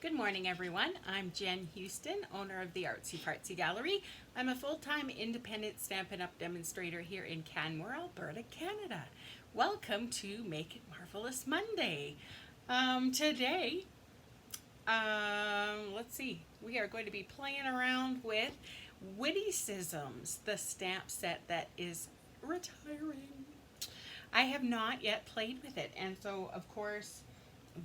Good morning, everyone. I'm Jen Houston, owner of the Artsy Fartsy Gallery. I'm a full-time independent Stampin' Up! Demonstrator here in Canmore, Alberta, Canada. Welcome to Make It Marvelous Monday. Today, let's see, we are going to be playing around with Witty-cisms, the stamp set that is retiring. I have not yet played with it, and so of course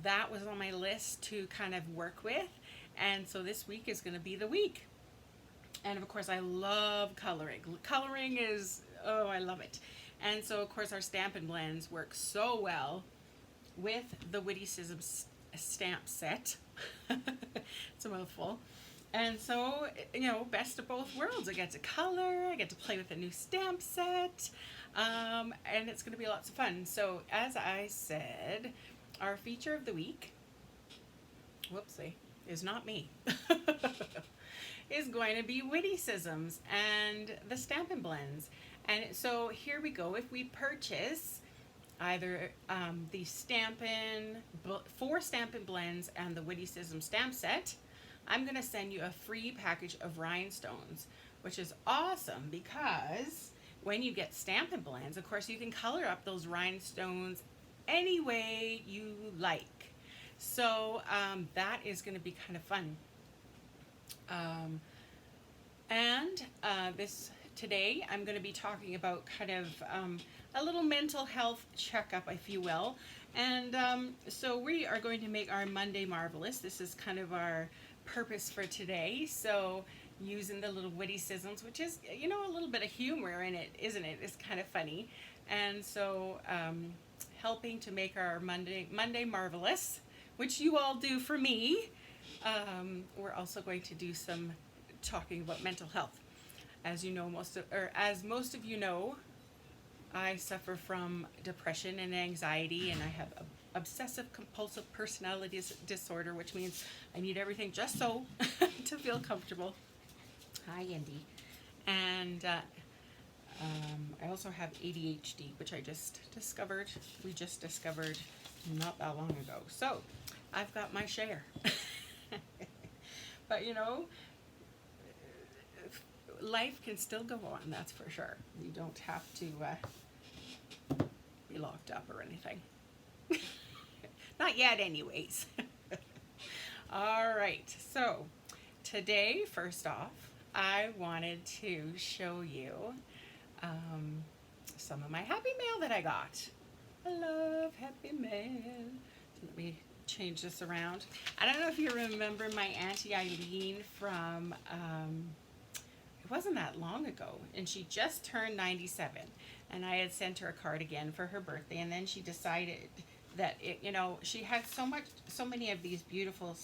that was on my list to kind of work with, and so this week is going to be the week. And of course I love coloring. Coloring is, oh, I love it. And so of course our Stampin Blends work so well with the Witty-cisms Stamp Set. It's a mouthful. And so, you know, best of both worlds. I get to color, I get to play with a new stamp set, and it's going to be lots of fun. So as I said, our feature of the week, whoopsie, is not me, is going to be Witty-cisms and the Stampin Blends. And so here we go. If we purchase either the four Stampin Blends and the Witty-cisms Stamp Set, I'm going to send you a free package of rhinestones, which is awesome because when you get Stampin Blends, of course, you can color up those rhinestones any way you like. So that is going to be kind of fun. Today I'm going to be talking about kind of a little mental health checkup, if you will. And so we are going to make our Monday marvelous. This is kind of our purpose for today. So using the little Witty-cisms, which is, you know, a little bit of humor in it, isn't it? It's kind of funny. And so helping to make our Monday marvelous, which you all do for me. We're also going to do some talking about mental health. As you know, as most of you know, I suffer from depression and anxiety, and I have obsessive compulsive personality disorder, which means I need everything just so to feel comfortable. Hi, Andy. And I also have ADHD, which we just discovered not that long ago. So I've got my share. But you know, life can still go on, that's for sure. You don't have to be locked up or anything. Not yet anyways. All right, so today, first off, I wanted to show you some of my Happy Mail that I got. I love Happy Mail. Let me change this around. I don't know if you remember my Auntie Eileen from, it wasn't that long ago, and she just turned 97, and I had sent her a card again for her birthday, and then she decided that, you know, she had so many of these beautiful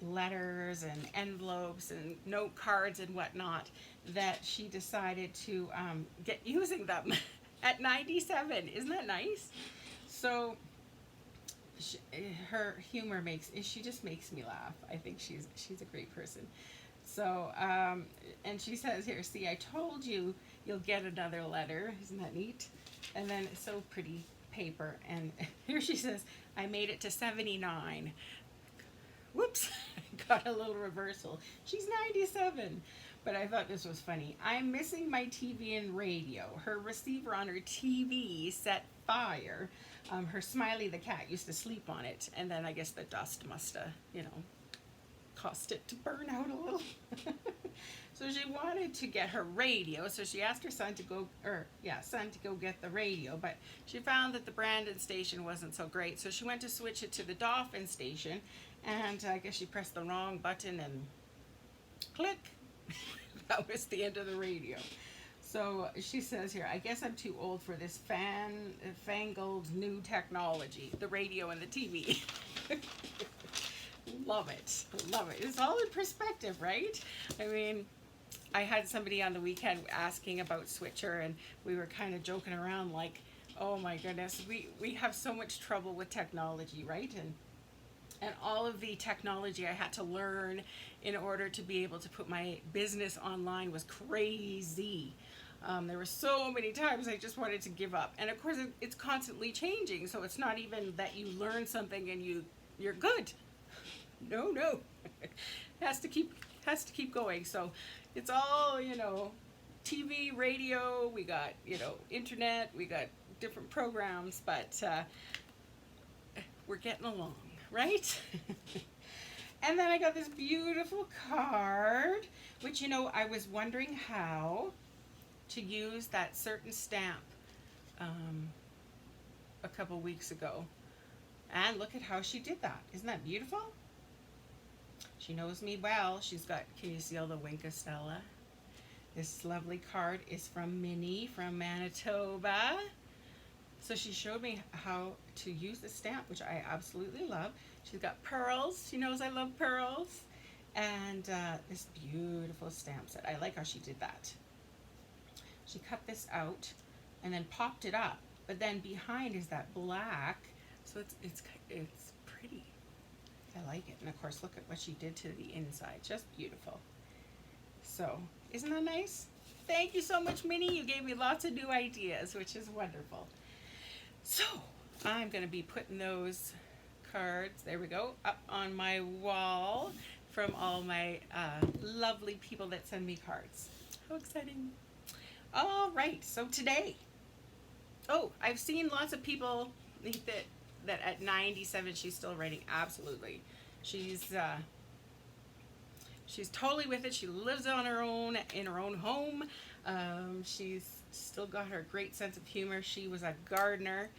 letters and envelopes and note cards and whatnot that she decided to get using them at 97. Isn't that nice? So her humor she just makes me laugh. I think she's a great person. So and she says here, see, I told you you'll get another letter. Isn't that neat? And then it's so pretty paper, and here she says, I made it to 79. Whoops, got a little reversal. She's 97. But I thought this was funny. I'm missing my TV and radio. Her receiver on her TV set fire. Her Smiley the cat used to sleep on it, and then I guess the dust must have, you know, caused it to burn out a little. So she wanted to get her radio, so she asked her son to go get the radio, but she found that the Brandon station wasn't so great, so she went to switch it to the Dauphin station, and I guess she pressed the wrong button and click. That was the end of the radio. So she says here, I guess I'm too old for this fangled new technology, the radio and the TV. Love it. Love it. It's all in perspective, right? I mean, I had somebody on the weekend asking about Switcher, and we were kind of joking around like, oh my goodness, we have so much trouble with technology, right? And all of the technology I had to learn in order to be able to put my business online was crazy. There were so many times I just wanted to give up. And of course, it's constantly changing, so it's not even that you learn something and you're good. No, no. has to keep going. So it's all, TV, radio, we got, internet, we got different programs, but we're getting along, right? And then I got this beautiful card, which, I was wondering how to use that certain stamp a couple weeks ago. And look at how she did that. Isn't that beautiful? She knows me well. She's got, can you see all the wink of Stella? This lovely card is from Minnie from Manitoba. So she showed me how to use the stamp, which I absolutely love. She's got pearls. She knows I love pearls. And this beautiful stamp set. I like how she did that. She cut this out and then popped it up. But then behind is that black. So it's pretty. I like it. And of course, look at what she did to the inside. Just beautiful. So, isn't that nice? Thank you so much, Minnie. You gave me lots of new ideas, which is wonderful. So, I'm going to be putting those cards, there we go, up on my wall from all my lovely people that send me cards. How exciting. All right, so today, I've seen lots of people that at 97 she's still writing. Absolutely. She's totally with it. She lives on her own, in her own home. She's still got her great sense of humor. She was a gardener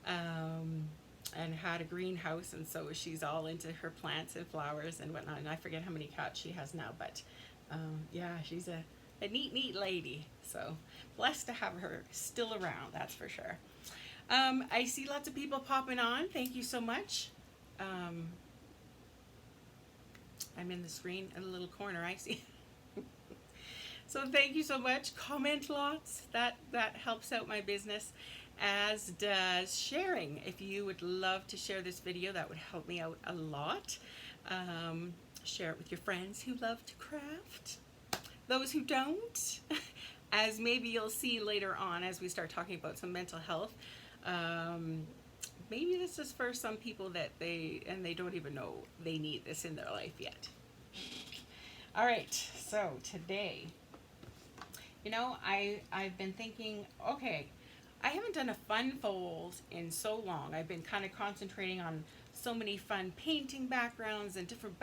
and had a greenhouse, and so she's all into her plants and flowers and whatnot. And I forget how many cats she has now, but yeah, she's a neat lady. So blessed to have her still around, that's for sure. I see lots of people popping on. Thank you so much. I'm in the screen in a little corner, I see. So thank you so much. Comment lots. That helps out my business, as does sharing. If you would love to share this video, that would help me out a lot. Share it with your friends who love to craft. Those who don't, as maybe you'll see later on as we start talking about some mental health. Maybe this is for some people that they don't even know they need this in their life yet. All right, so today, I've been thinking, okay, I haven't done a fun fold in so long. I've been kind of concentrating on so many fun painting backgrounds and different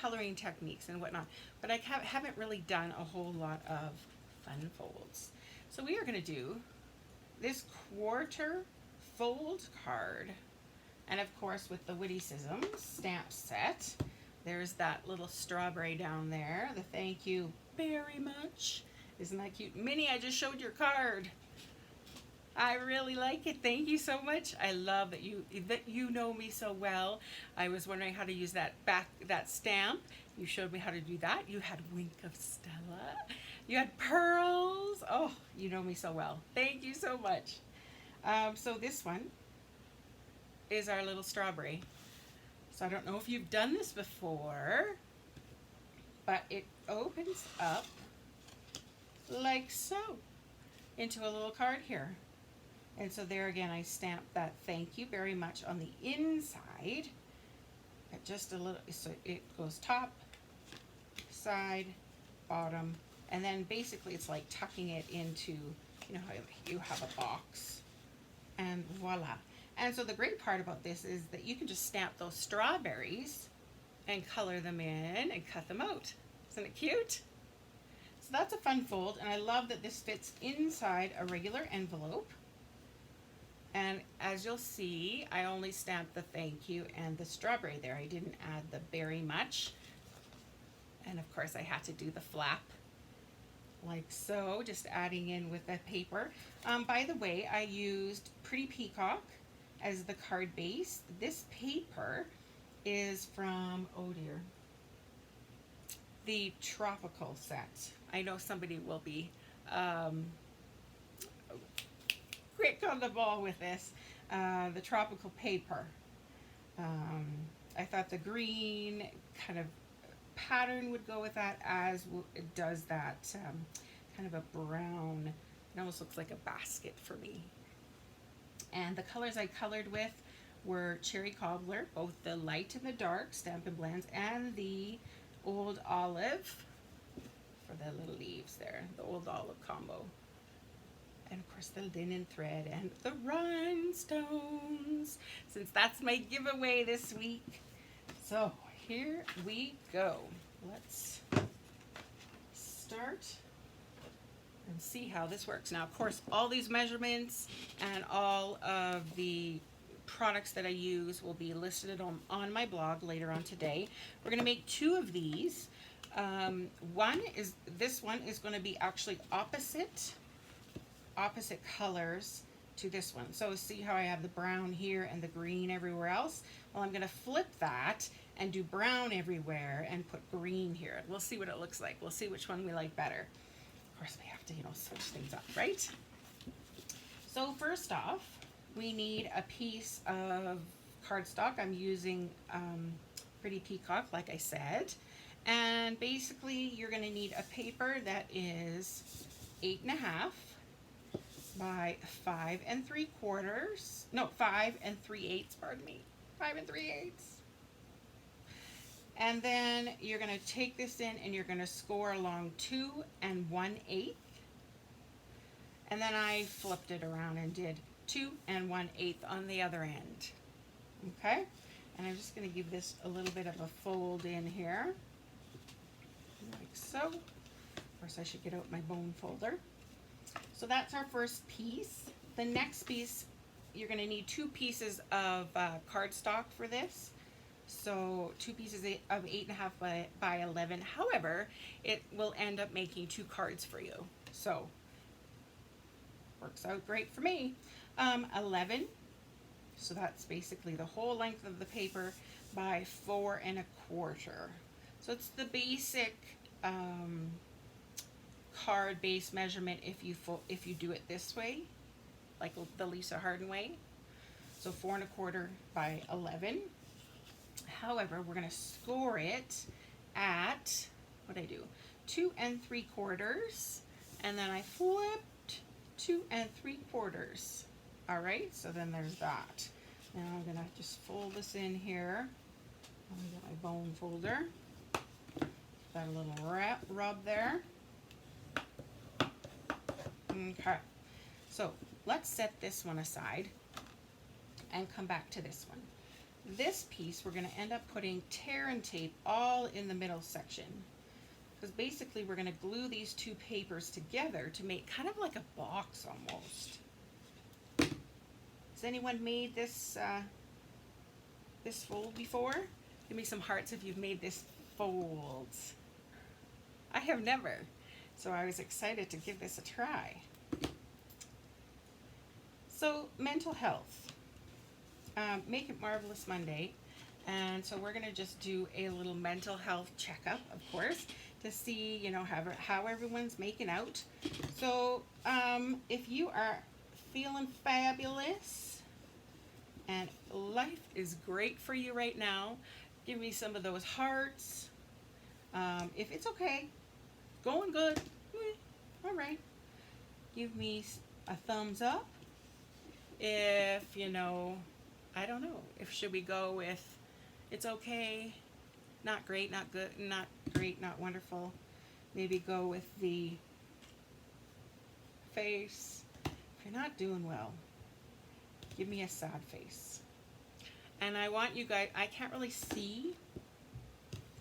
coloring techniques and whatnot, but I haven't really done a whole lot of fun folds. So we are going to do this quarter fold card, and of course with the Witty-cisms Stamp Set, there's that little strawberry down there, the thank you very much. Isn't that cute? Minnie, I just showed your card. I really like it. Thank you so much. I love that you know me so well. I was wondering how to use that stamp. You showed me how to do that. You had wink of Stella. You had pearls. Oh, you know me so well. Thank you so much. So this one is our little strawberry. So I don't know if you've done this before, but it opens up like so into a little card here. And so there again, I stamped that thank you very much on the inside. Just a little, so it goes top, side, bottom, and then basically it's like tucking it into, how you have a box, and voila. And so the great part about this is that you can just stamp those strawberries and color them in and cut them out. Isn't it cute? So that's a fun fold, and I love that this fits inside a regular envelope. And as you'll see, I only stamped the thank you and the strawberry there. I didn't add the very much. And of course I had to do the flap like so, just adding in with the paper. By the way, I used Pretty Peacock as the card base. This paper is from, oh dear, the Tropical set. I know somebody will be quick on the ball with this. The Tropical paper. I thought the green kind of pattern would go with that, as it does that kind of a brown. It almost looks like a basket for me. And the colors I colored with were Cherry Cobbler, both the light and the dark Stampin' Blends, and the Old Olive for the little leaves there, the Old Olive combo. And of course the linen thread and the rhinestones, since that's my giveaway this week. So here we go. Let's start and see how this works. Now, of course, all these measurements and all of the products that I use will be listed on my blog later on today. We're going to make 2 of these. This one is going to be actually opposite colors to this one. So see how I have the brown here and the green everywhere else? Well, I'm going to flip that and do brown everywhere and put green here. We'll see what it looks like. We'll see which one we like better. Of course, we have to, switch things up, right? So first off, we need a piece of cardstock. I'm using Pretty Peacock, like I said. And basically, you're going to need a paper that is 8.5 by 5 3/4. No, 5 3/8, pardon me. 5 3/8. And then you're going to take this in and you're going to score along 2 1/8. And then I flipped it around and did 2 1/8 on the other end. Okay? And I'm just going to give this a little bit of a fold in here. Like so. Of course, I should get out my bone folder. So that's our first piece. The next piece, you're going to need 2 pieces of cardstock for this. So 2 pieces of 8.5 by 11. However, it will end up making 2 cards for you. So works out great for me. 11. So that's basically the whole length of the paper by 4 1/4. So it's the basic card base measurement if you do it this way, like the Lisa Harden way. So 4 1/4 by 11. However, we're going to score it at, what I do, 2 3/4, and then I flipped 2 3/4. All right, so then there's that. Now I'm going to just fold this in here. Let me get my bone folder. Got a little rub there. Okay, so let's set this one aside and come back to this one. This piece, we're going to end up putting tear and tape all in the middle section, because basically we're going to glue these 2 papers together to make kind of like a box almost. Has anyone made this this fold before? Give me some hearts if you've made this fold. I have never, so I was excited to give this a try. So mental health. Make it Marvelous Monday, and so we're going to just do a little mental health checkup, of course, to see, how everyone's making out. So if you are feeling fabulous and life is great for you right now, give me some of those hearts. If it's okay, going good, all right, give me a thumbs up. If, I don't know, should we go with it's okay, not great, not good, not great, not wonderful. Maybe go with the face. If you're not doing well, give me a sad face. And I want you guys, I can't really see,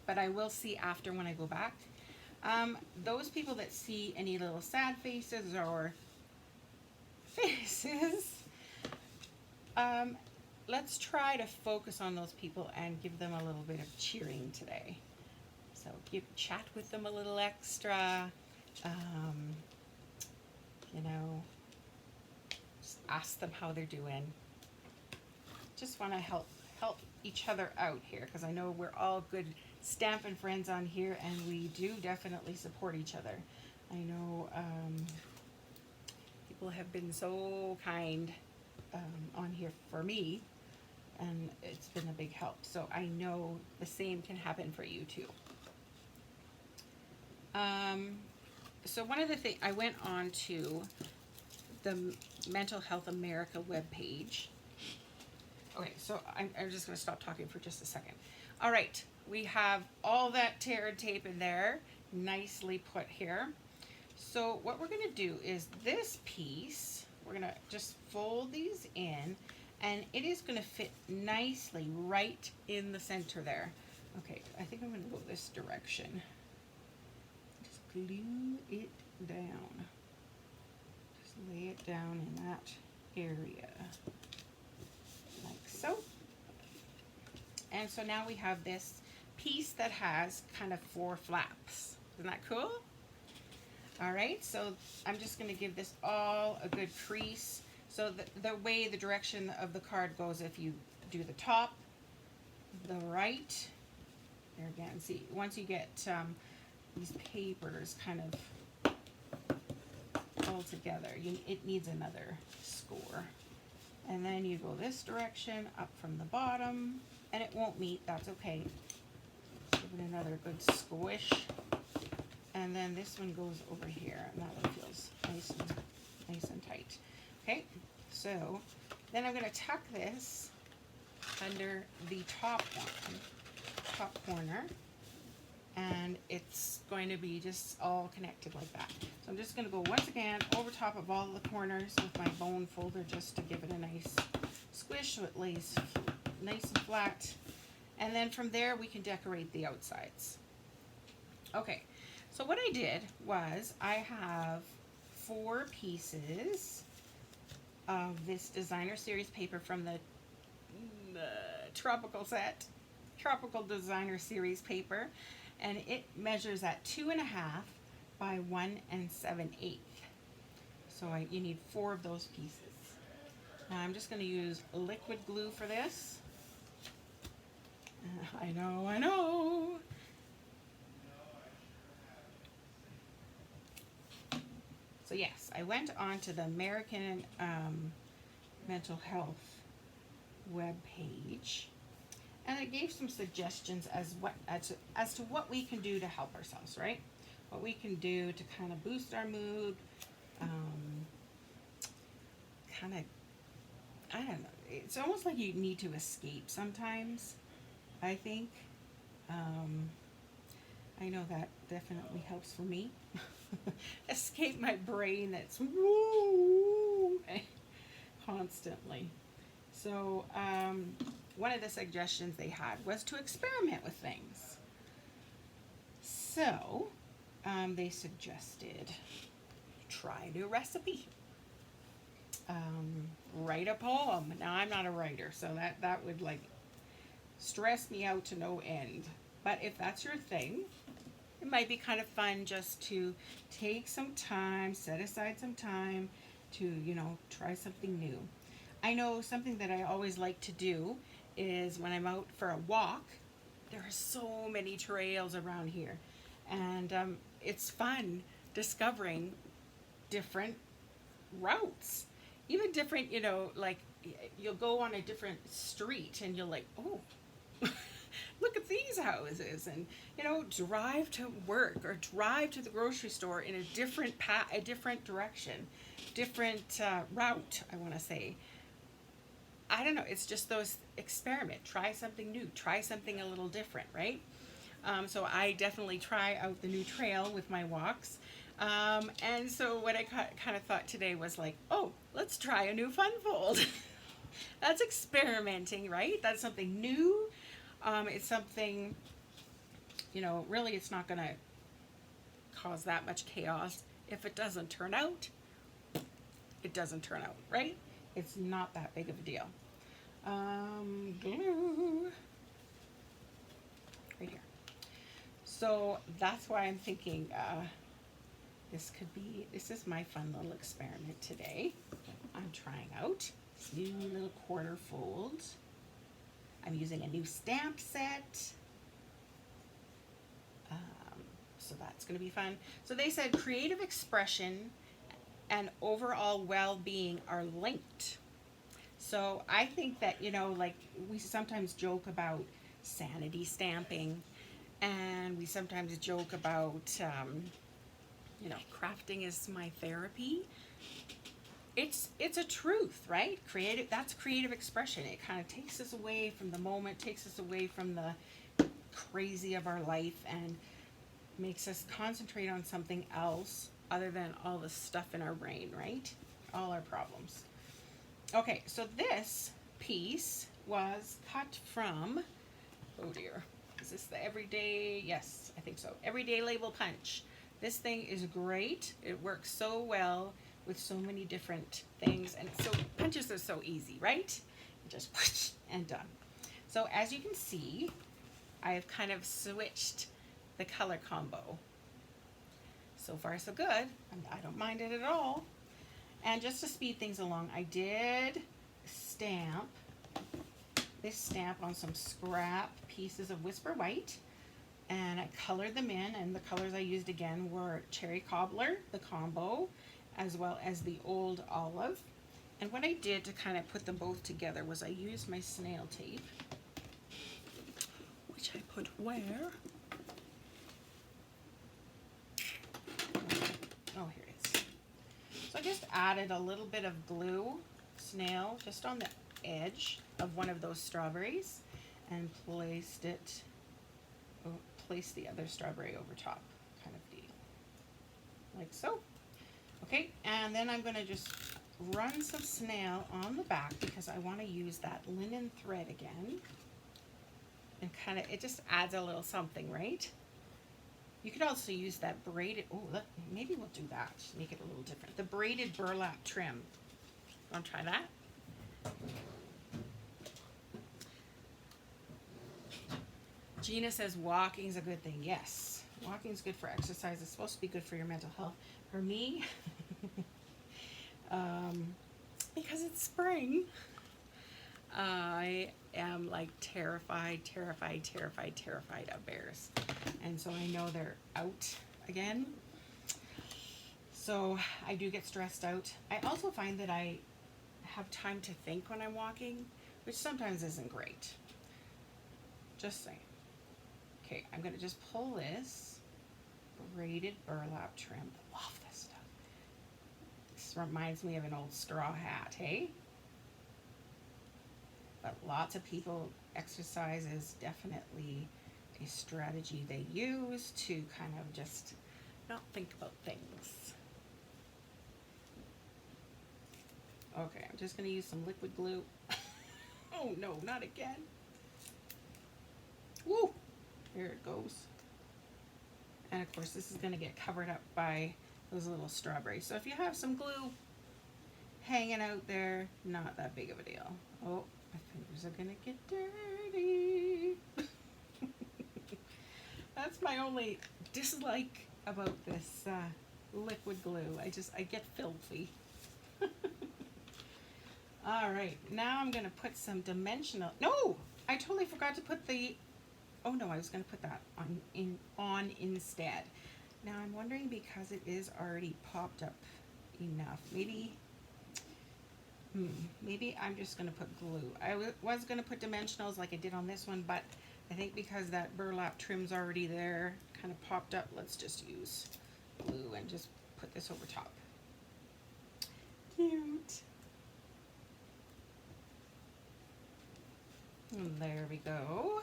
but I will see after when I go back. Those people that see any little sad faces or faces, let's try to focus on those people and give them a little bit of cheering today. So chat with them a little extra, just ask them how they're doing. Just want to help each other out here, because I know we're all good Stampin' friends on here, and we do definitely support each other. I know people have been so kind on here for me, and it's been a big help. So I know the same can happen for you too. So one of the things, I went on to the Mental Health America webpage, Okay, so I'm just going to stop talking for just a second. All right, we have all that tear tape in there, nicely put here. So what we're going to do is this piece, we're going to just fold these in, and it is going to fit nicely right in the center there. Okay, I think I'm going to go this direction. Just glue it down. Just lay it down in that area, like so. And so now we have this piece that has kind of 4 flaps. Isn't that cool? All right, so I'm just going to give this all a good crease. So the direction of the card goes, if you do the top, the right, there again, see, once you get these papers kind of all together, it needs another score. And then you go this direction, up from the bottom, and it won't meet, that's okay. Give it another good squish. And then this one goes over here, and that one feels nice and tight. Okay, so then I'm going to tuck this under the top corner, and it's going to be just all connected like that. So I'm just going to go once again over top of all the corners with my bone folder just to give it a nice squish so it lays nice and flat. And then from there we can decorate the outsides. Okay. So what I did was I have 4 pieces of this designer series paper from the tropical designer series paper, and it measures at 2.5 by 1 7/8. So you need 4 of those pieces. Now I'm just going to use liquid glue for this. I know. So yes, I went on to the American Mental Health web page, and it gave some suggestions as to what we can do to help ourselves, right? What we can do to kind of boost our mood, kind of, I don't know, it's almost like you need to escape sometimes, I think. I know that definitely helps for me. Escape my brain that's woo constantly. So one of the suggestions they had was to experiment with things. So they suggested try a new recipe, write a poem. Now I'm not a writer, so that would like stress me out to no end. But if that's your thing, it might be kind of fun just to take some time, set aside some time to, try something new. I know something that I always like to do is when I'm out for a walk, there are so many trails around here. And it's fun discovering different routes. Even different, like you'll go on a different street and you're like, oh, look at these houses, and drive to work or drive to the grocery store in a different a different direction, different route, I want to say. I don't know, it's just those experiment, try something new, try something a little different, right? So I definitely try out the new trail with my walks. And so what I kind of thought today was like, oh, let's try a new fun fold. That's experimenting, right? That's something new. It's something, really it's not going to cause that much chaos. If it doesn't turn out, it doesn't turn out, right? It's not that big of a deal. Glue. Right here. So that's why I'm thinking this is my fun little experiment today. I'm trying out this new little quarter fold. I'm using a new stamp set. So that's going to be fun. So they said creative expression and overall well-being are linked. So I think that, like we sometimes joke about sanity stamping, and we sometimes joke about, crafting is my therapy. it's a truth, right? Creative, that's creative expression. It kind of takes us away from the moment, takes us away from the crazy of our life, and makes us concentrate on something else other than all the stuff in our brain, right? All our problems. Okay, so this piece was cut from, oh dear, is this the Everyday? Yes, I think so. Everyday Label Punch. This thing is great. It works so well with so many different things, and so punches are so easy, right? Just whoosh, and done. So as you can see, I've kind of switched the color combo. So far so good. I don't mind it at all. And just to speed things along, I did stamp this stamp on some scrap pieces of Whisper White, and I colored them in, and the colors I used again were Cherry Cobbler, the combo, as well as the Old Olive. And what I did to kind of put them both together was I used my snail tape, which I put where? Oh, here it is. So I just added a little bit of glue, snail, just on the edge of one of those strawberries, and placed the other strawberry over top, kind of deal, like so. Okay, and then I'm going to just run some snail on the back because I want to use that linen thread again, and kind of, it just adds a little something, right? You could also use that braided, oh, maybe we'll do that, make it a little different. The braided burlap trim. Want to try that? Gina says walking's a good thing. Yes, walking's good for exercise. It's supposed to be good for your mental health. For me, because it's spring, I am like terrified of bears. And so I know they're out again. So I do get stressed out. I also find that I have time to think when I'm walking, which sometimes isn't great. Just saying. Okay, I'm going to just pull this braided burlap trim. I love this stuff. This reminds me of an old straw hat, hey? But lots of people, exercise is definitely a strategy they use to kind of just not think about things. Okay, I'm just going to use some liquid glue. Oh no, not again. Woo! Here it goes. And of course this is going to get covered up by those little strawberries. So if you have some glue hanging out there, not that big of a deal. Oh, my fingers are going to get dirty. That's my only dislike about this liquid glue. I get filthy. All right, now I'm going to put some dimensional. No, I totally forgot to put the. Oh no, I was going to put that on instead. Now I'm wondering, because it is already popped up enough. Maybe I'm just going to put glue. I was going to put dimensionals like I did on this one, but I think because that burlap trim's already there, kind of popped up, let's just use glue and just put this over top. Cute. And there we go.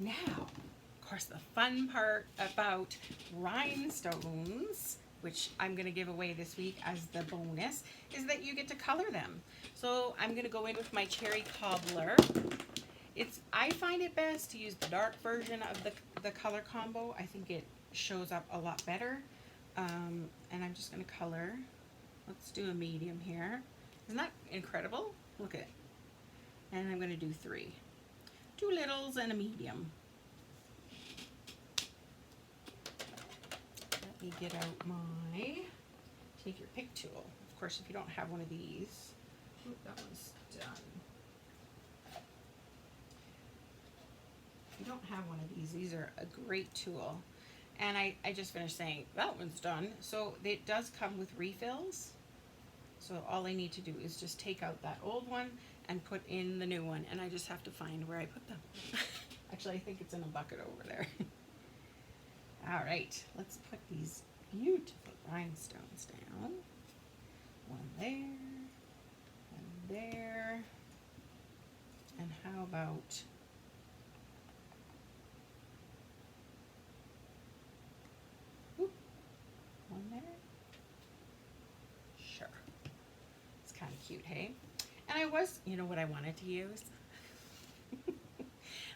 Now, of course, the fun part about rhinestones, which I'm going to give away this week as the bonus, is that you get to color them. So I'm going to go in with my Cherry Cobbler. I find it best to use the dark version of the color combo. I think it shows up a lot better. And I'm just going to color. Let's do a medium here. Isn't that incredible? Look at it. And I'm going to do 3. 2 littles and a medium. Let me get out my, take your pick tool. Of course, if you don't have one of these, that one's done. If you don't have one of these are a great tool. And I just finished saying that one's done. So it does come with refills. So all I need to do is just take out that old one and put in the new one, and I just have to find where I put them. Actually, I think it's in a bucket over there. All right, let's put these beautiful rhinestones down. one there, and there, and how about one there? Sure. It's kind of cute, hey? And I was, you know what I wanted to use?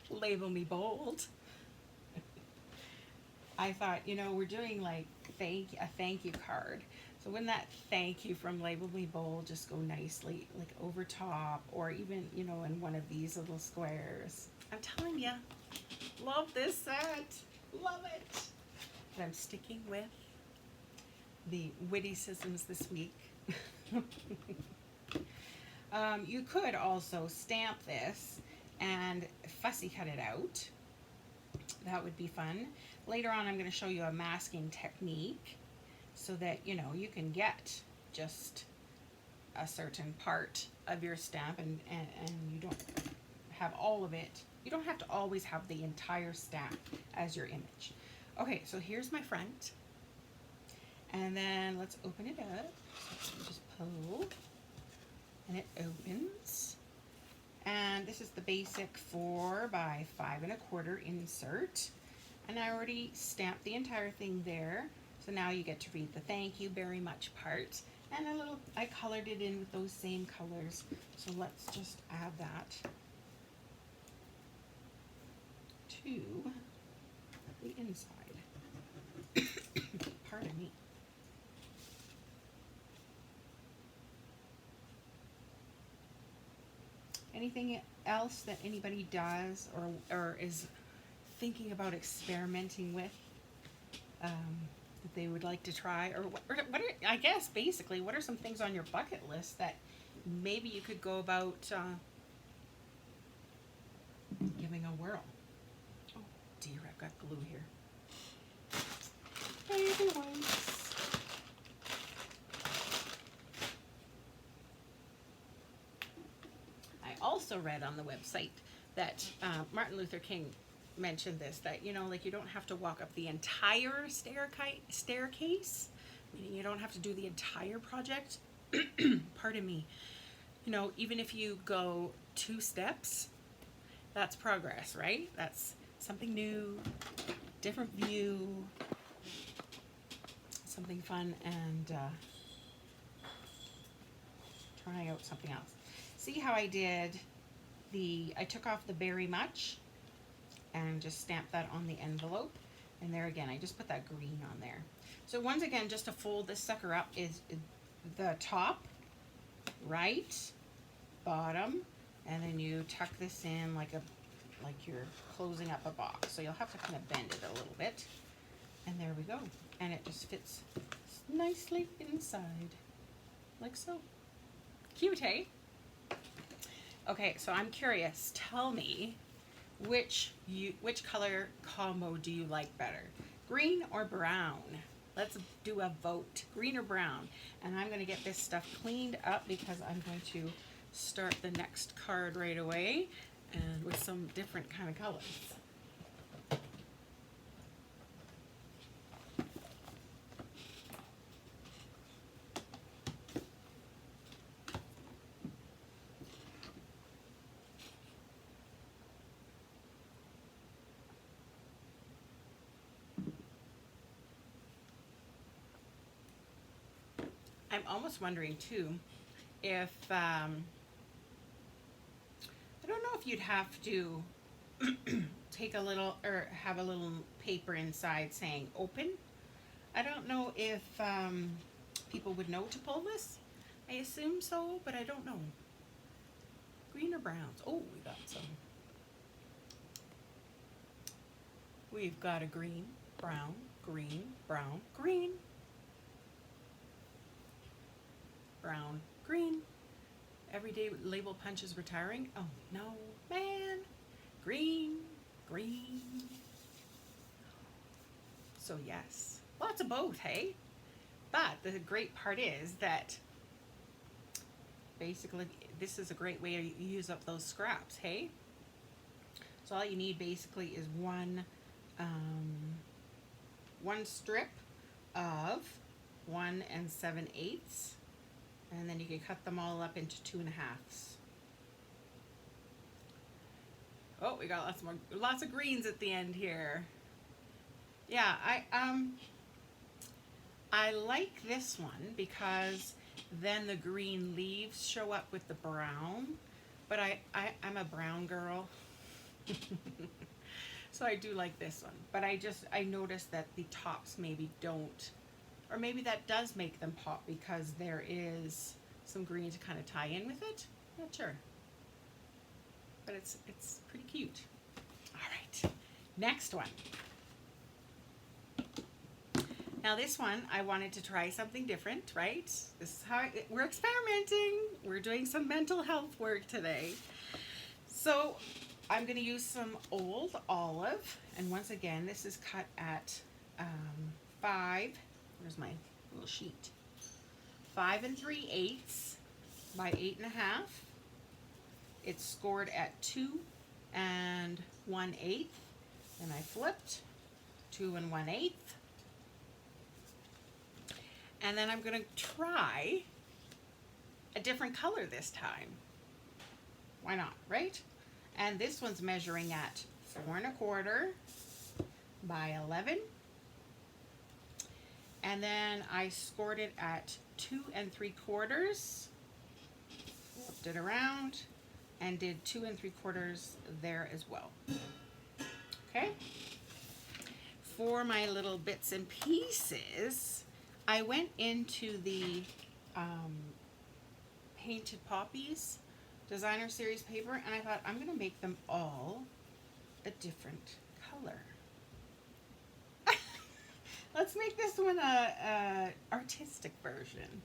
Label Me Bold. I thought, you know, we're doing like a thank you card. So wouldn't that thank you from Label Me Bold just go nicely like over top, or even, you know, in one of these little squares? I'm telling you, love this set. Love it. But I'm sticking with the Witty-cisms this week. You could also stamp this and fussy cut it out. That would be fun. Later on, I'm going to show you a masking technique so that, you know, you can get just a certain part of your stamp and you don't have all of it. You don't have to always have the entire stamp as your image. Okay, so here's my front. And then let's open it up. So just pull and it opens. And this is the basic 4 by 5 1/4 insert. And I already stamped the entire thing there. So now you get to read the thank you very much part. And a little, I colored it in with those same colors. So let's just add that to the inside. Pardon me. Anything else that anybody does or is thinking about experimenting with that they would like to try, or what are, I guess basically what are some things on your bucket list that maybe you could go about giving a whirl? Oh dear, I've got glue here. Baby wipes. I also read on the website that Martin Luther King mentioned this, that, you know, like you don't have to walk up the entire staircase, meaning you don't have to do the entire project. Pardon me. You know, even if you go 2 steps, that's progress, right? That's something new, different view, something fun, and trying out something else. See how I did I took off the very much and just stamped that on the envelope. And there again, I just put that green on there. So once again, just to fold this sucker up is the top, right, bottom, and then you tuck this in like you're closing up a box. So you'll have to kind of bend it a little bit. And there we go. And it just fits nicely inside, like so. Cute, hey? Okay, so I'm curious. Tell me, which color combo do you like better? Green or brown? Let's do a vote. Green or brown? And I'm going to get this stuff cleaned up because I'm going to start the next card right away and with some different kind of colors. I'm almost wondering too if I don't know if you'd have to take a little or have a little paper inside saying open. I don't know if people would know to pull this. I assume so, but I don't know. Green or browns? Oh, we got some. We've got a green, brown, green, brown, green. Brown, green. Everyday label punch is retiring. Oh no, man. Green, green. So yes, lots of both, hey? But the great part is that basically this is a great way to use up those scraps, hey? So all you need basically is one strip of 1 7/8. And then you can cut them all up into 2.5s. Oh, we got lots of greens at the end here. Yeah, I like this one because then the green leaves show up with the brown. But I'm a brown girl. So I do like this one. But I noticed that the tops maybe don't, or maybe that does make them pop because there is some green to kind of tie in with it. Not sure. But it's pretty cute. All right, next one. Now this one, I wanted to try something different, right? This is how we're experimenting. We're doing some mental health work today. So I'm going to use some old olive, and once again, this is cut at 5. Where's my little sheet? 5 3/8 by 8.5. It's scored at 2 1/8. Then I flipped 2 1/8. And then I'm going to try a different color this time. Why not, right? And this one's measuring at 4 1/4 by 11. And then I scored it at 2 3/4. Flipped it around and did 2 3/4 there as well. Okay. For my little bits and pieces, I went into the Painted Poppies designer series paper, and I thought I'm going to make them all a different color. Let's make this one a artistic version.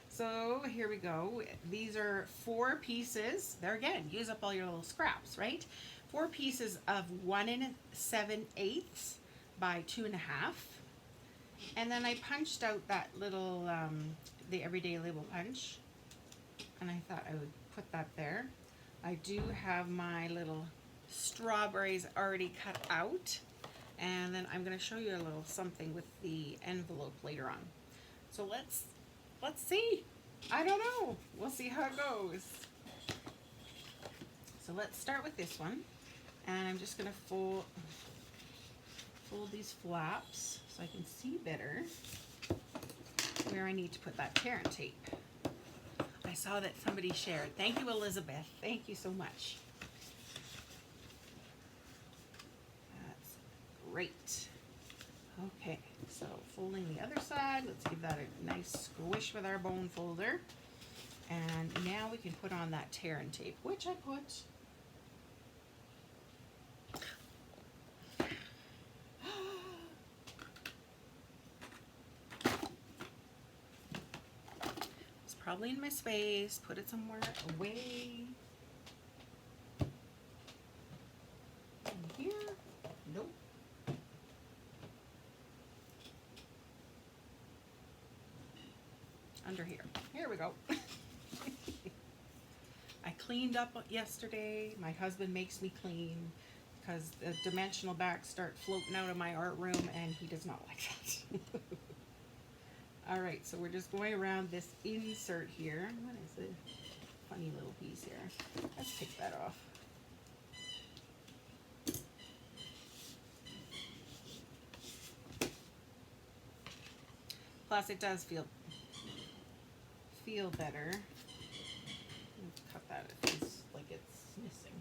So here we go. These are 4 pieces. There again, use up all your little scraps, right? 4 pieces of 1 7/8 by 2.5. And then I punched out that little, the Everyday Label punch. And I thought I would put that there. I do have my little strawberries already cut out. And then I'm going to show you a little something with the envelope later on. So let's see. I don't know. We'll see how it goes. So let's start with this one. And I'm just going to fold these flaps so I can see better where I need to put that tear and tape. I saw that somebody shared. Thank you, Elizabeth. Thank you so much. That's great. Okay, so folding the other side. Let's give that a nice squish with our bone folder. And now we can put on that tear and tape, which I put. It's probably in my space. Put it somewhere away. In here? Nope. Under here. Here we go. I cleaned up yesterday. My husband makes me clean because the dimensional backs start floating out of my art room and he does not like that. All right, so we're just going around this insert here. What is the funny little piece here? Let's take that off. Plus it does feel better. Let's cut that. It feels like it's missing.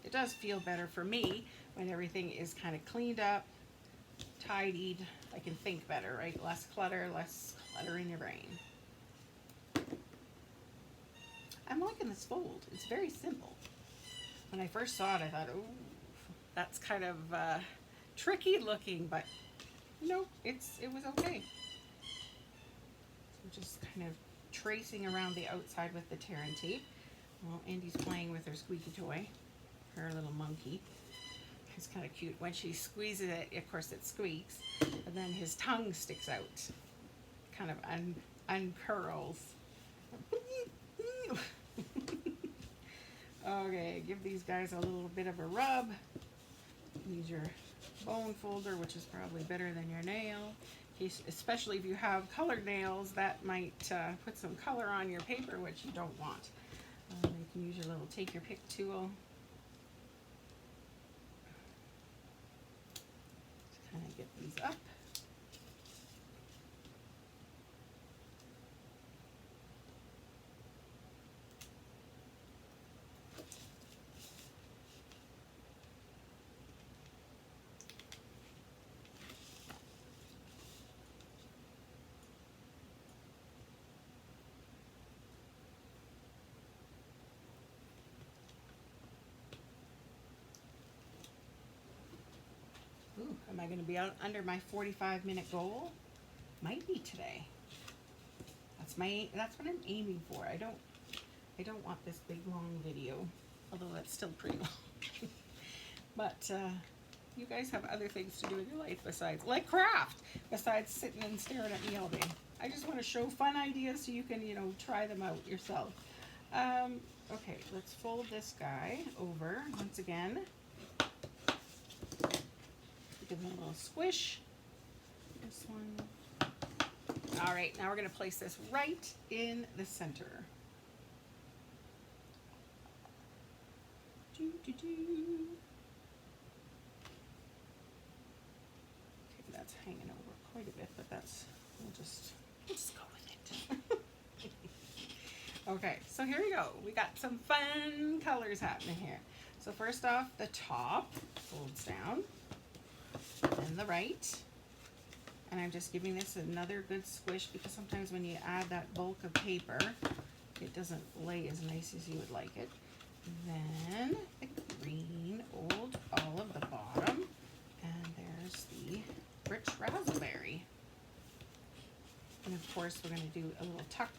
It does feel better for me when everything is kind of cleaned up, tidied. I can think better, right? Less clutter in your brain. I'm liking this fold. It's very simple. When I first saw it, I thought, oh, that's kind of tricky looking, but nope, it was okay. So just kind of tracing around the outside with the tear and tape. Well, Indy's playing with her squeaky toy, her little monkey. It's kind of cute. When she squeezes it, of course it squeaks, and then his tongue sticks out, kind of uncurls. Okay, give these guys a little bit of a rub. Use your bone folder, which is probably better than your nail. especially if you have colored nails, that might put some color on your paper, which you don't want. You can use your little take your pick tool to kind of get these up. Ooh, am I going to be out under my 45-minute goal? Might be today. That's what I'm aiming for. I don't want this big long video, although that's still pretty long. But you guys have other things to do in your life besides, like craft, besides sitting and staring at me all day. I just want to show fun ideas so you can, you know, try them out yourself. Okay, let's fold this guy over once again. Give him a little squish. This one. All right, now we're going to place this right in the center. Okay, that's hanging over quite a bit, but we'll just go with it. Okay, so here we go. We got some fun colors happening here. So first off, the top folds down. And the right, and I'm just giving this another good squish because sometimes when you add that bulk of paper, it doesn't lay as nice as you would like it. Then the green all of the bottom, and there's the rich raspberry. And of course, we're going to do a little tuck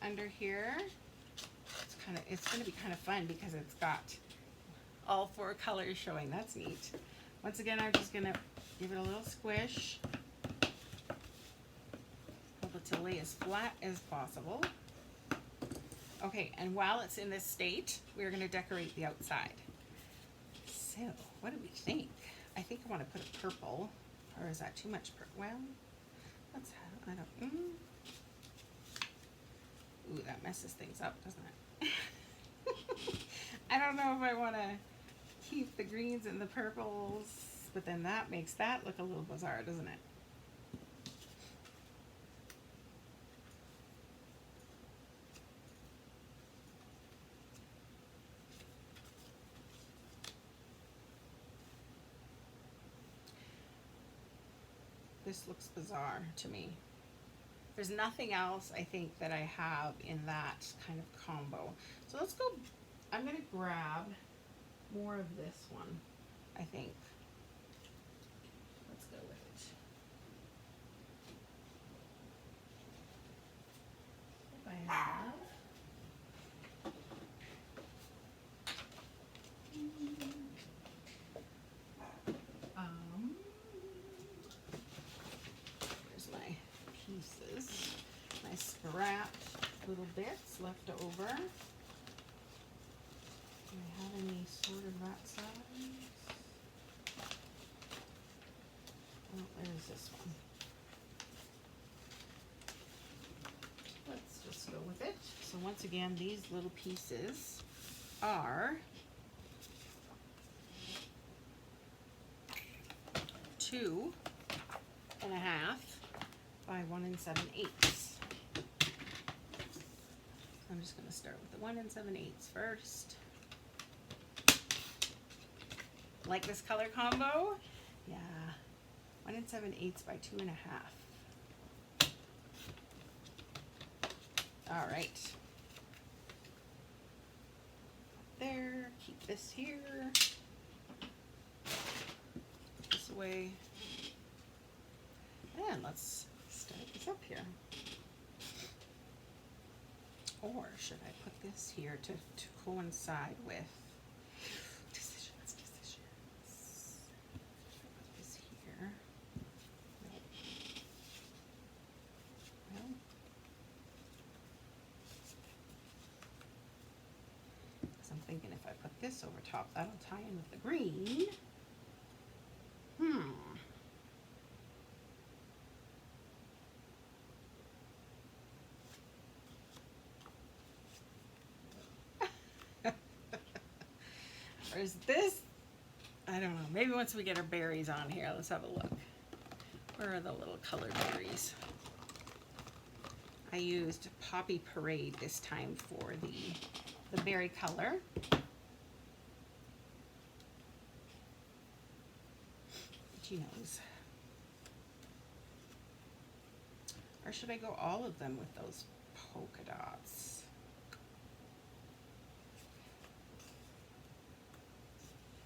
under here. It's going to be kind of fun because it's got all 4 colors showing. That's neat. Once again, I'm just going to give it a little squish. Hold it to lay as flat as possible. Okay, and while it's in this state, we're going to decorate the outside. So, what do we think? I think I want to put a purple, or is that too much purple? Well, let's have, I don't, ooh, that messes things up, doesn't it? I don't know if I want to keep the greens and the purples, but then that makes that look a little bizarre, doesn't it? This looks bizarre to me. There's nothing else I think that I have in that kind of combo. So let's go, I'm going to grab more of this one, I think. Let's go with it. If I have. Here's my pieces, my scrapped little bits left over. Do I have any sort of that size? Oh, there's this one. Let's just go with it. So once again, these little pieces are 2.5 by 1 7/8. I'm just going to start with the 1 7/8 first. Like this color combo? Yeah. 1 7/8 by 2.5. All right. There. Keep this here. This away. And let's start this up here. Or should I put this here to coincide with decisions? Put this here. Nope. Well, because I'm thinking if I put this over top, that'll tie in with the green. There's this, I don't know, maybe once we get our berries on here, let's have a look. Where are the little colored berries? I used Poppy Parade this time for the berry color. She knows. Or should I go all of them with those polka dots?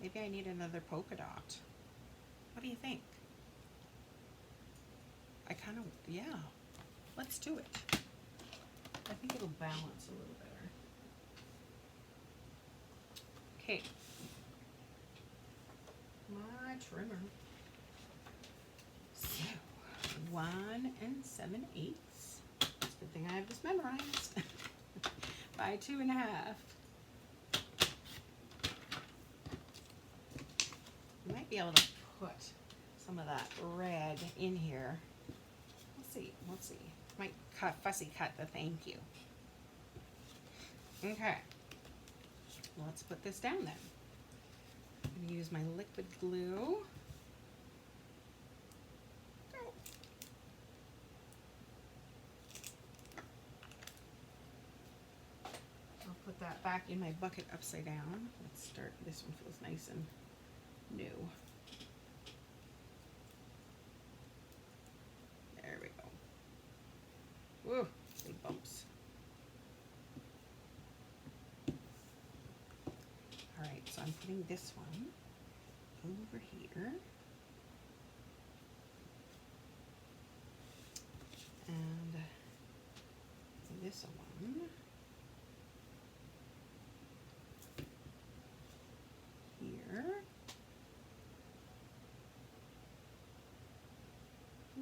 Maybe I need another polka dot. What do you think? I kind of, yeah. Let's do it. I think it'll balance a little better. Okay. My trimmer. So, 1 7/8. It's a good thing I have this memorized. By 2.5. You might be able to put some of that red in here. We'll see. Might fussy cut the thank you. Okay. Let's put this down then. I'm going to use my liquid glue. I'll put that back in my bucket upside down. Let's start. This one feels nice and new. There we go. Woo, big bumps. All right, so I'm putting this one over here. And this one here.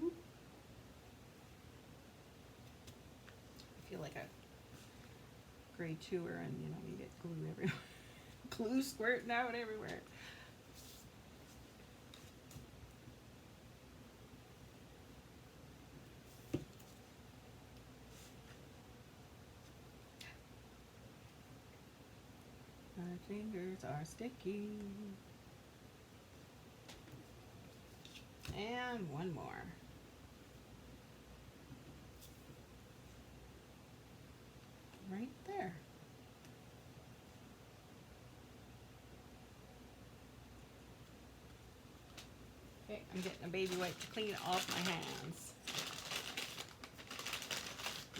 Oop. I feel like a grade 2er and you get glue everywhere. Glue squirting out everywhere. My fingers are sticky. And one more. Right there. Okay, I'm getting a baby wipe to clean off my hands.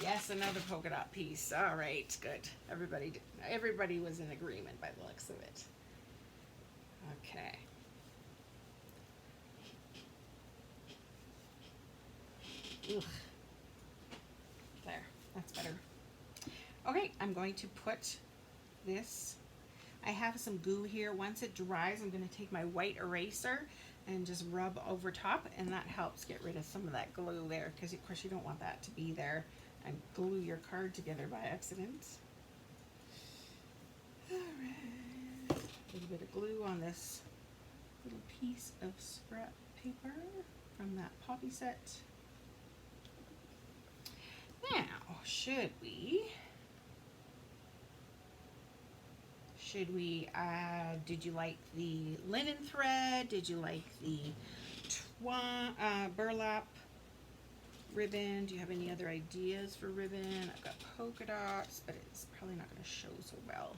Yes, another polka dot piece. All right, good. Everybody was in agreement by the looks of it. Okay. Ugh. There, that's better. Okay, I'm going to put this. I have some glue here. Once it dries, I'm going to take my white eraser and just rub over top, and that helps get rid of some of that glue there, because of course you don't want that to be there and glue your card together by accident. All right, a little bit of glue on this little piece of scrap paper from that Poppy set. Now, should we did you like the linen thread? Did you like the burlap ribbon? Do you have any other ideas for ribbon? I've got polka dots, but it's probably not going to show so well.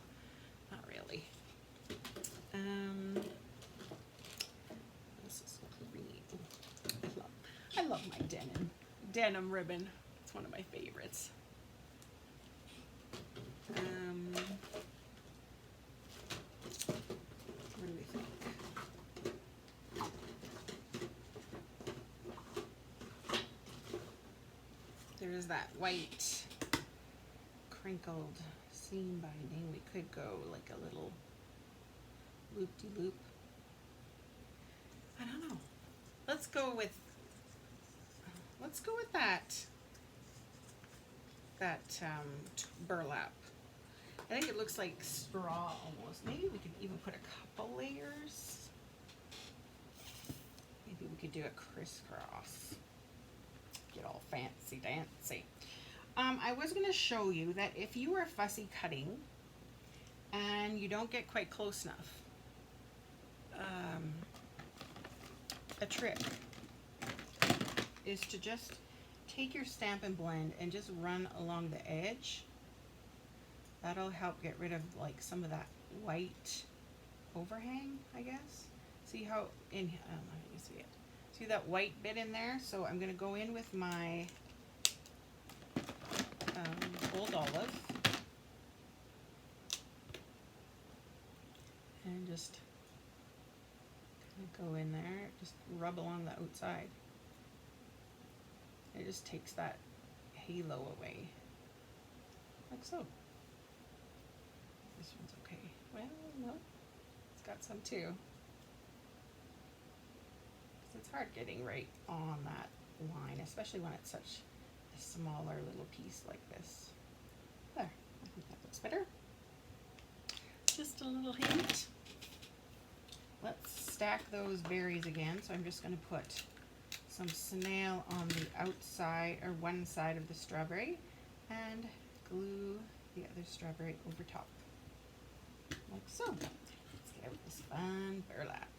Not really. This is green. I love my denim ribbon. It's one of my favorites. What do we think? There is that white crinkled seam binding. We could go like a little loop-de-loop. I don't know. Let's go with that burlap. I think it looks like straw almost. Maybe we could even put a couple layers. Maybe we could do a crisscross. Get all fancy dancy. I was going to show you that if you are fussy cutting and you don't get quite close enough, a trick is to just take your Stampin' Blend and just run along the edge. That'll help get rid of like some of that white overhang, I guess. See how in, I don't know if you see it. See that white bit in there? So I'm going to go in with my Old Olive and just kind of go in there, just rub along the outside. It just takes that halo away, like so. This one's okay. Well, no, it's got some too. It's hard getting right on that line, especially when it's such a smaller little piece like this. There, I think that looks better. Just a little hint. Let's stack those berries again. So I'm just going to put some snail on the outside or one side of the strawberry and glue the other strawberry over top. Like so. Let's get out this fun burlap.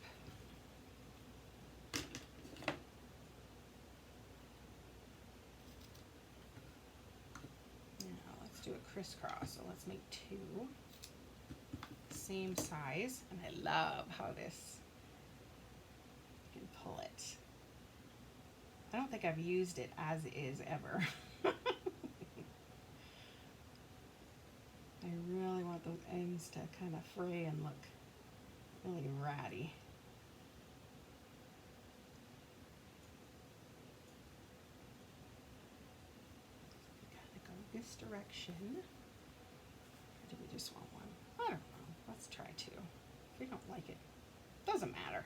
Now let's do a crisscross. So let's make two. Same size. And I love how this, you can pull it. I don't think I've used it as is ever. I really want those ends to kind of fray and look really ratty. Gotta go this direction. Or do we just want one? I don't know. Let's try two. If we don't like it, doesn't matter.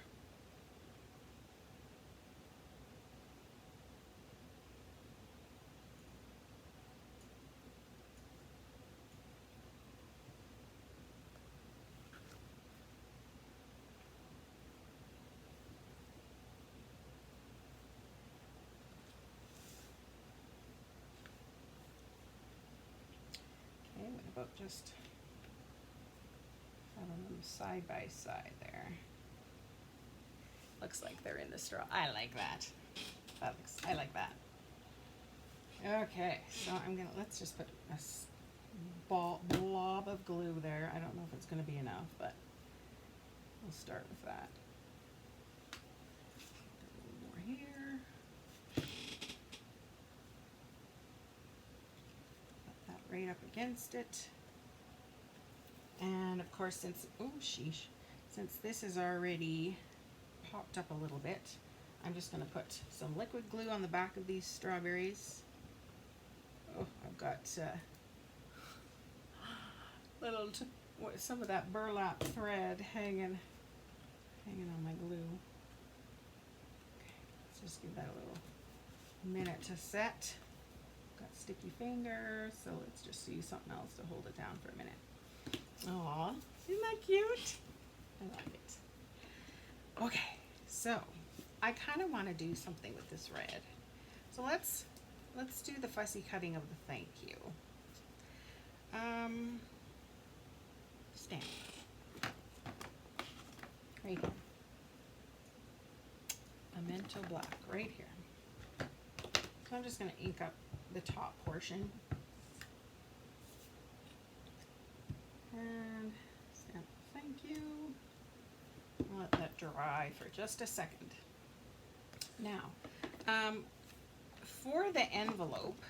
Okay, what about just having them side by side there? Looks like they're in the straw. I like that. I like that. Okay, so let's just put a blob of glue there. I don't know if it's going to be enough, but we'll start with that. A little more here. Put that right up against it. And of course, since this is already popped up a little bit, I'm just going to put some liquid glue on the back of these strawberries. Oh, I've got some of that burlap thread hanging on my glue. Okay, let's just give that a little minute to set. Got sticky fingers, so let's just use something else to hold it down for a minute. Aw, isn't that cute? I like it. Okay, so I kind of want to do something with this red. So let's do the fussy cutting of the thank you. Stamp. Right here. Pimento black, right here. So I'm just going to ink up the top portion. And stamp thank you. I'll let that dry for just a second. Now, for the envelope,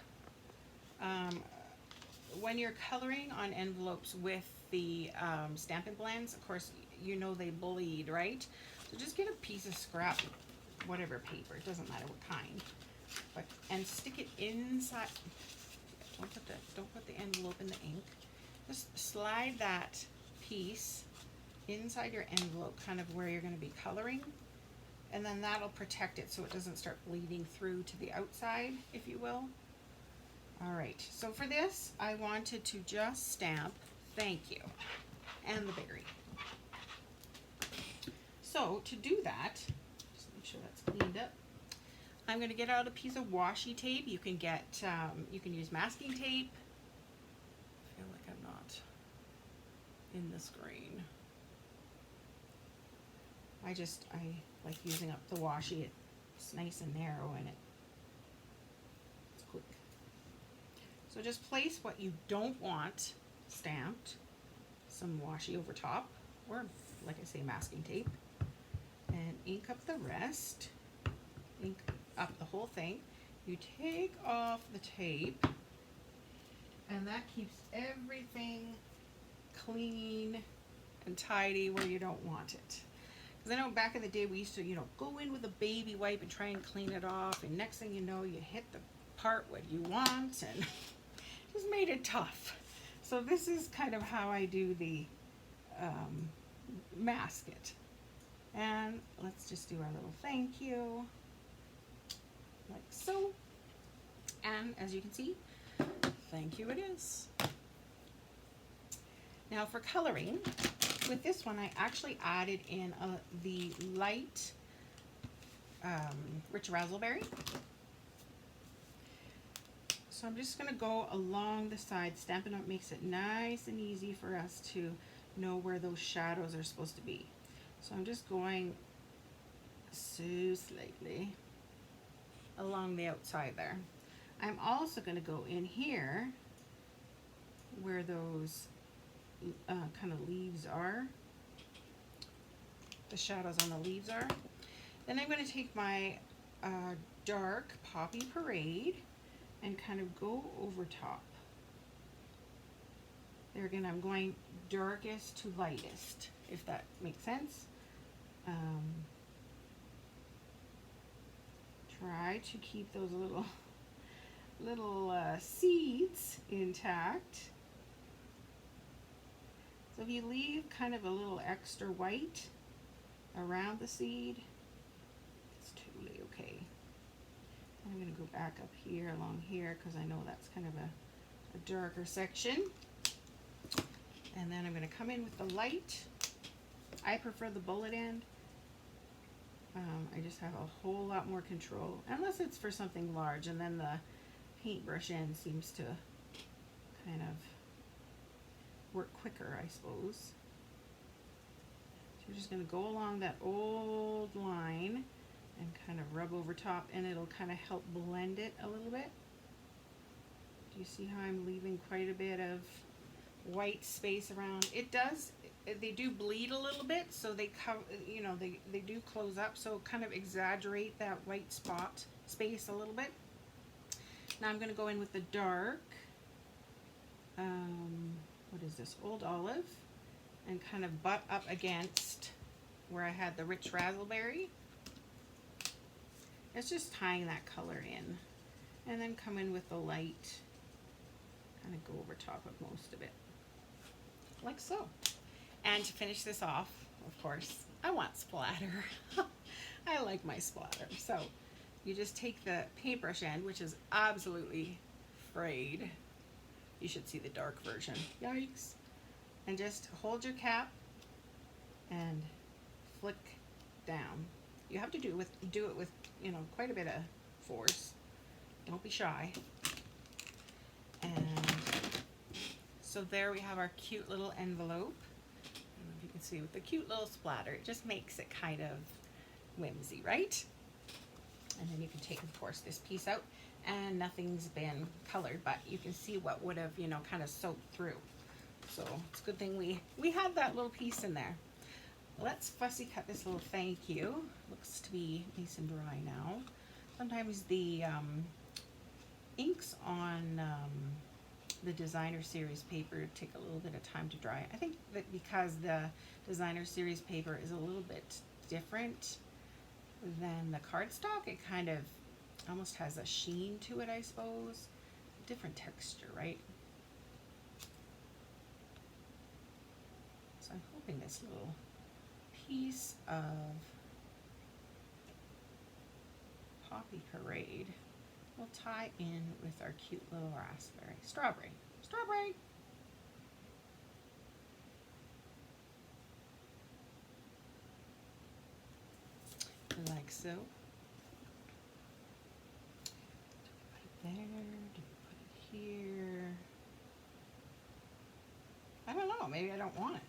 when you're coloring on envelopes with the Stampin' Blends, of course, you know they bleed, right? So just get a piece of scrap, whatever paper, it doesn't matter what kind, and stick it inside. Don't put the envelope in the ink. Just slide that piece inside your envelope, kind of where you're going to be coloring, and then that'll protect it so it doesn't start bleeding through to the outside, if you will. All right, so for this, I wanted to just stamp thank you and the berry. So to do that, just make sure that's cleaned up. I'm going to get out a piece of washi tape. You can get, you can use masking tape. I feel like I'm not in the screen. I like using up the washi. It's nice and narrow and it's quick. So just place what you don't want stamped, some washi over top, or like I say, masking tape, and ink up the rest. Ink up the whole thing. You take off the tape, and that keeps everything clean and tidy where you don't want it. Because I know back in the day we used to, go in with a baby wipe and try and clean it off, and next thing you know, you hit the part what you want, and just made it tough. So this is kind of how I do the mask it. And let's just do our little thank you, like so. And as you can see, thank you it is. Now for coloring, with this one I actually added in the light rich raspberry. So I'm just going to go along the side. Stampin' Up! Makes it nice and easy for us to know where those shadows are supposed to be. So I'm just going so slightly along the outside there. I'm also going to go in here where those kind of leaves are, the shadows on the leaves are. Then I'm going to take my dark Poppy Parade and kind of go over top. There again, I'm going darkest to lightest, if that makes sense. Try to keep those little seeds intact. So if you leave kind of a little extra white around the seed, it's totally okay. I'm going to go back up here along here because I know that's kind of a darker section. And then I'm going to come in with the light. I prefer the bullet end. I just have a whole lot more control, unless it's for something large, and then the paintbrush end seems to kind of work quicker, I suppose. So we're just going to go along that old line and kind of rub over top, and it'll kind of help blend it a little bit. Do you see how I'm leaving quite a bit of white space around? It does, they do bleed a little bit, so they cover, they do close up, so kind of exaggerate that white spot space a little bit. Now I'm going to go in with the dark, what is this, Old Olive, and kind of butt up against where I had the rich raspberry. It's just tying that color in, and then come in with the light, kind of go over top of most of it, like so. And to finish this off, of course, I want splatter. I like my splatter. So you just take the paintbrush end, which is absolutely frayed. You should see the dark version. Yikes. And just hold your cap and flick down. You have to do it with quite a bit of force. Don't be shy. And so there we have our cute little envelope. I don't know if you can see with the cute little splatter. It just makes it kind of whimsy, right? And then you can take, of course, this piece out, and nothing's been colored, but you can see what would have, kind of soaked through. So it's a good thing we had that little piece in there. Let's fussy cut this little thank you. Looks to be nice and dry now. Sometimes the inks on the designer series paper take a little bit of time to dry. I think that because the designer series paper is a little bit different than the cardstock, it kind of almost has a sheen to it, I suppose. Different texture, right? So I'm hoping this little piece of Poppy Parade will tie in with our cute little strawberry. Like so. Do we put it there? Do we put it here? I don't know. Maybe I don't want it.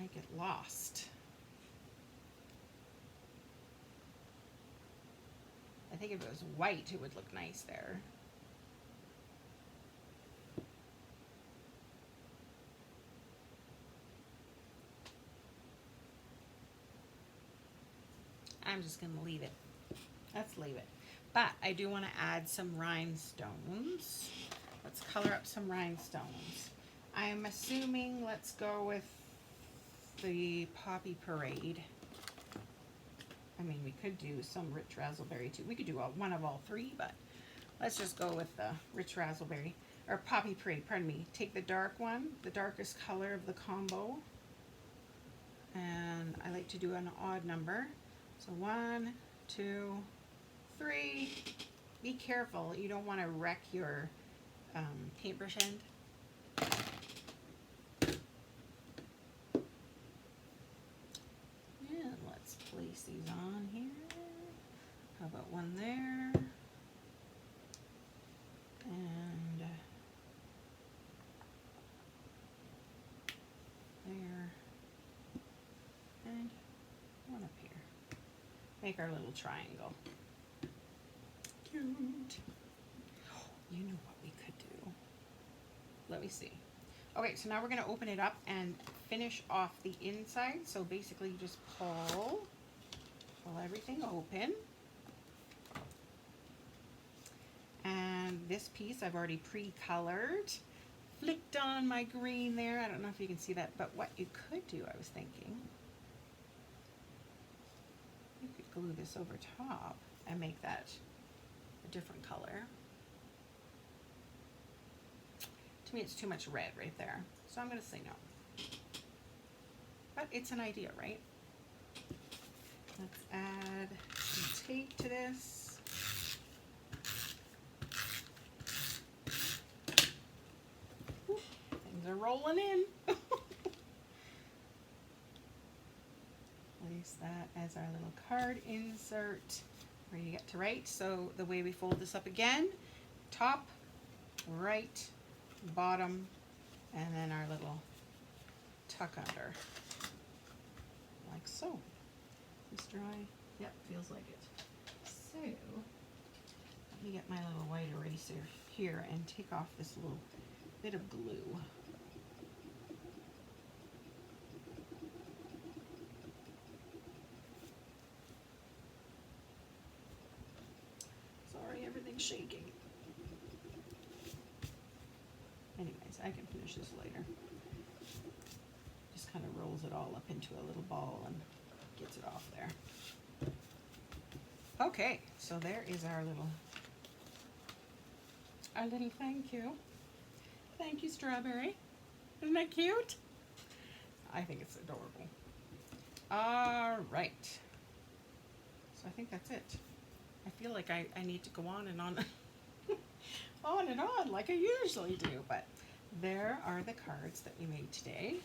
might get lost. I think if it was white, it would look nice there. I'm just going to leave it. Let's leave it. But I do want to add some rhinestones. Let's color up some rhinestones. I'm assuming let's go with the Poppy Parade. I mean, we could do some rich raspberry too. We could do one of all three, but let's just go with the rich raspberry, or Poppy Parade, pardon me. Take the dark one, the darkest color of the combo. And I like to do an odd number. So 1, 2, 3. Be careful, you don't want to wreck your paintbrush end. And let's place these on here. How about one there? And there. And one up here. Make our little triangle. Cute. You know what we could do. Let me see. Okay, so now we're going to open it up and finish off the inside. So basically you just pull everything open. And this piece I've already pre-colored. Flicked on my green there. I don't know if you can see that, but what you could do, I was thinking, you could glue this over top and make that a different color. To me, it's too much red right there, so I'm going to say no. But it's an idea, right? Let's add some tape to this. Ooh, things are rolling in. Place that as our little card insert where you get to write. So the way we fold this up again, top, right, bottom, and then our little tuck under, like so. Is this dry? Yep, feels like it. So let me get my little white eraser here and take off this little bit of glue. Sorry, everything's shaking. Anyways, I can finish this later. Just kind of rolls it all up into a little ball and gets it off there. Okay, so there is our little thank you. Thank you, Strawberry. Isn't that cute? I think it's adorable. All right. So I think that's it. I feel like I need to go on and on. On and on like I usually do, but there are the cards that we made today.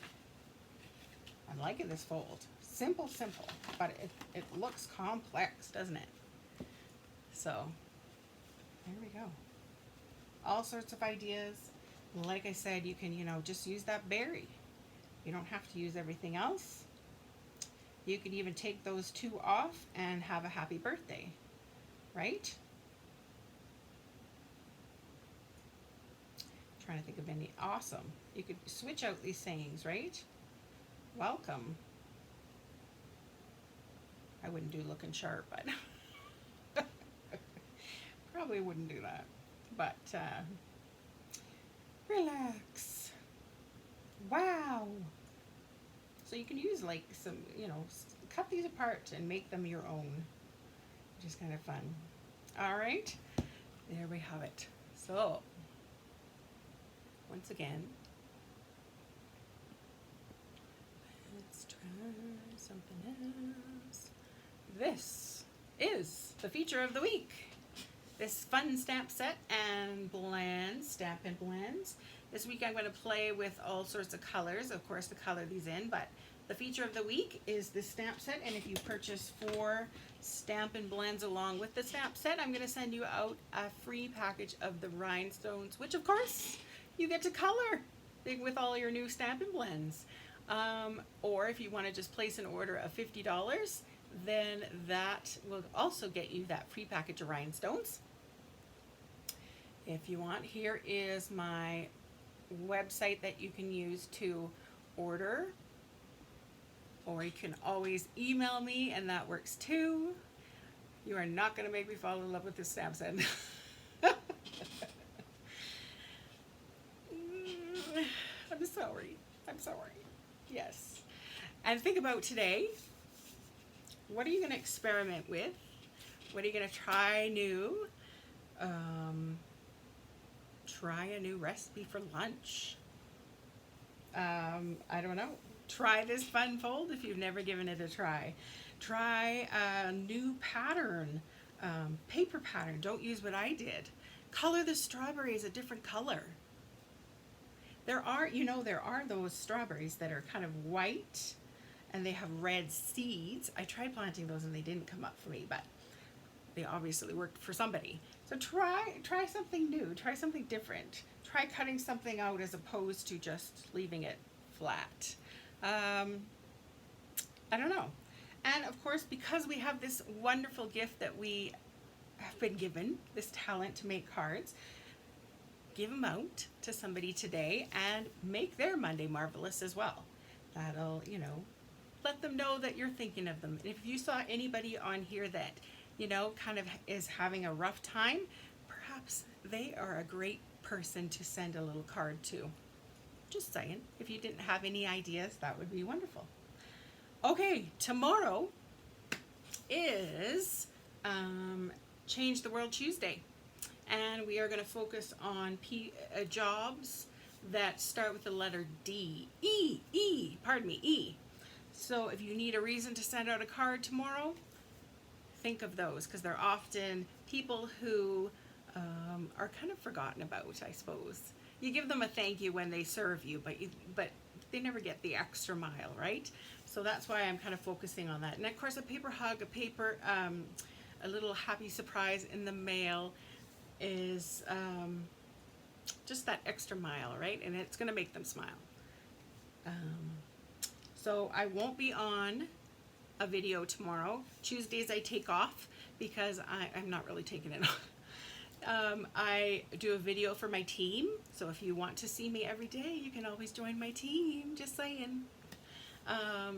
I'm liking this fold. Simple, simple, but it looks complex, doesn't it? So there we go. All sorts of ideas. Like I said, you can, just use that berry. You don't have to use everything else. You could even take those two off and have a happy birthday, right? Trying to think of any. Awesome. You could switch out these sayings, right? Welcome. I wouldn't do looking sharp, but probably wouldn't do that. But relax. Wow. So you can use like some, cut these apart and make them your own, which is kind of fun. All right, there we have it. So once again, let's try something else. This is the feature of the week. This fun stamp set and blends, Stampin Blends. This week I'm going to play with all sorts of colors, of course, to color these in, but the feature of the week is the stamp set, and if you purchase 4 Stampin Blends along with the stamp set, I'm going to send you out a free package of the rhinestones, which of course you get to color with all your new Stampin Blends. Or if you want to just place an order of $50, then that will also get you that free package of rhinestones. If you want, here is my website that you can use to order, or you can always email me, and that works too. You are not going to make me fall in love with this stamp set. I'm sorry. I'm sorry. Yes. And think about today. What are you going to experiment with? What are you going to try new? Try a new recipe for lunch. I don't know. Try this fun fold if you've never given it a try. Try a new pattern, paper pattern. Don't use what I did. Color the strawberries a different color. There are, there are those strawberries that are kind of white and they have red seeds. I tried planting those and they didn't come up for me, but they obviously worked for somebody. So try something new, try something different. Try cutting something out as opposed to just leaving it flat. I don't know. And of course, because we have this wonderful gift that we have been given, this talent to make cards, give them out to somebody today and make their Monday marvelous as well. That'll, let them know that you're thinking of them. If you saw anybody on here that, kind of is having a rough time, perhaps they are a great person to send a little card to. Just saying. If you didn't have any ideas, that would be wonderful. Okay, tomorrow is Change the World Tuesday. And we are going to focus on jobs that start with the letter D. E. So if you need a reason to send out a card tomorrow, think of those, because they're often people who are kind of forgotten about, I suppose. You give them a thank you when they serve you, but they never get the extra mile, right? So that's why I'm kind of focusing on that. And of course, a paper hug, a little happy surprise in the mail is just that extra mile, right? And it's going to make them smile. So I won't be on a video tomorrow. Tuesdays I take off because I'm not really taking it off. I do a video for my team, so if you want to see me every day, you can always join my team, just saying.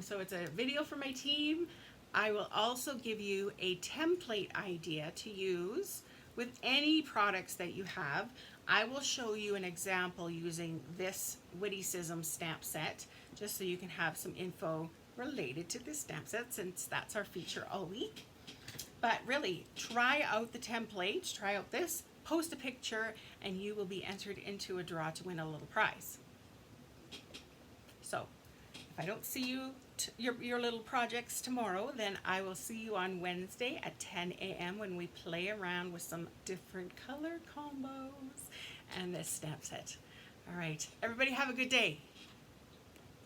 So it's a video for my team. I will also give you a template idea to use with any products that you have. I will show you an example using this Witty-cisms Stamp Set, just so you can have some info related to this stamp set, since that's our feature all week. But really, try out the template, try out this, post a picture, and you will be entered into a draw to win a little prize. So, if I don't see you, your little projects tomorrow, then I will see you on Wednesday at 10 a.m. when we play around with some different color combos and this stamp set. All right, everybody have a good day.